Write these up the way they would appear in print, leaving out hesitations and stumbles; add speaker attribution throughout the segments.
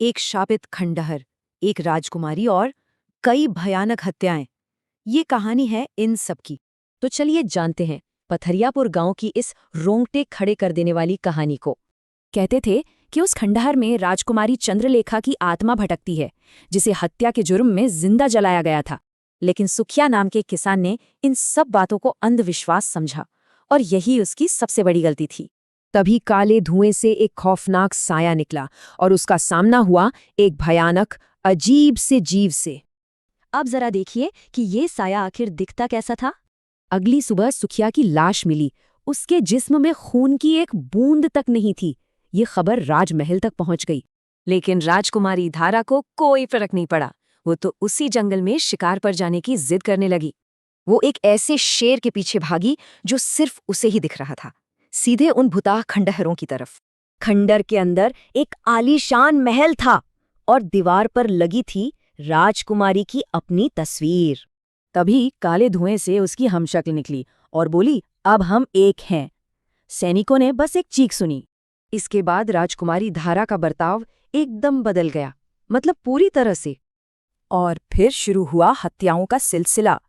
Speaker 1: एक शापित खंडहर, एक राजकुमारी और कई भयानक हत्याएं। ये कहानी है इन सब की। तो चलिए जानते हैं पथरियापुर गांव की इस रोंगटे खड़े कर देने वाली कहानी को। कहते थे कि उस खंडहर में राजकुमारी चंद्रलेखा की आत्मा भटकती है, जिसे हत्या के जुर्म में जिंदा जलाया गया था। लेकिन सुखिया नाम के किसान ने इन सब बातों को अंधविश्वास समझा, और यही उसकी सबसे बड़ी गलती थी। तभी काले धुएं से एक खौफनाक साया निकला, और उसका सामना हुआ एक भयानक अजीब से जीव से। अब जरा देखिए कि ये साया आखिर दिखता कैसा था। अगली सुबह सुखिया की लाश मिली। उसके जिस्म में खून की एक बूंद तक नहीं थी। ये खबर राजमहल तक पहुंच गई। लेकिन राजकुमारी धारा को कोई फर्क नहीं पड़ा। वो तो उसी जंगल में शिकार पर जाने की जिद करने लगी। वो एक ऐसे शेर के पीछे भागी जो सिर्फ उसे ही दिख रहा था, सीधे उन भुताह खंडहरों की तरफ। खंडर के अंदर एक आलीशान महल था, और दीवार पर लगी थी राजकुमारी की अपनी तस्वीर। तभी काले धुएं से उसकी हमशक्ल निकली और बोली, अब हम एक हैं। सैनिकों ने बस एक चीख सुनी। इसके बाद राजकुमारी धारा का बर्ताव एकदम बदल गया, मतलब पूरी तरह से। और फिर शुरू हुआ हत्याओं का सिलसिला।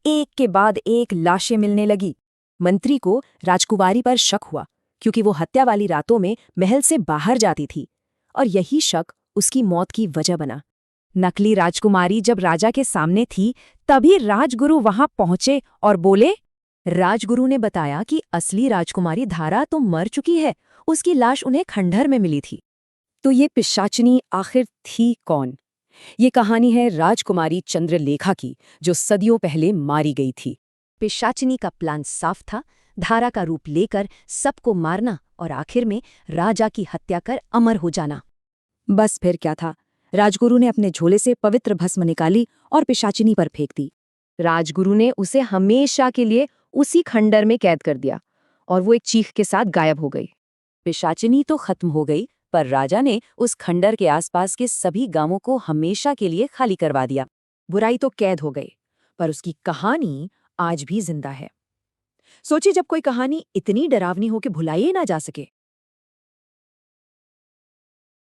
Speaker 1: एक के बाद एक लाशें मिलने लगी। मंत्री को राजकुमारी पर शक हुआ, क्योंकि वो हत्या वाली रातों में महल से बाहर जाती थी, और यही शक उसकी मौत की वजह बना। नकली राजकुमारी जब राजा के सामने थी, तभी राजगुरु वहां पहुंचे और बोले। राजगुरु ने बताया कि असली राजकुमारी धारा तो मर चुकी है, उसकी लाश उन्हें खंडहर में मिली थी। तो ये पिशाचिनी आखिर थी कौन? ये कहानी है राजकुमारी चंद्रलेखा की, जो सदियों पहले मारी गई थी। पिशाचिनी का प्लान साफ था, धारा का रूप लेकर सबको मारना और आखिर में राजा की हत्या कर अमर हो जाना। बस फिर क्या था, राजगुरु ने अपने झोले से पवित्र भस्म निकाली और पिशाचिनी पर फेंक दी। राजगुरु ने उसे हमेशा के लिए उसी खंडर में कैद कर दिया, और वो एक चीख के साथ गायब हो गई। पिशाचिनी तो खत्म हो गई, पर राजा ने उस खंडर के आसपास के सभी गांवों को हमेशा के लिए खाली करवा दिया। बुराई तो कैद हो गई, पर उसकी कहानी आज भी जिंदा है। सोचिए, जब कोई कहानी इतनी डरावनी हो कि भुलाई ही ना जा सके।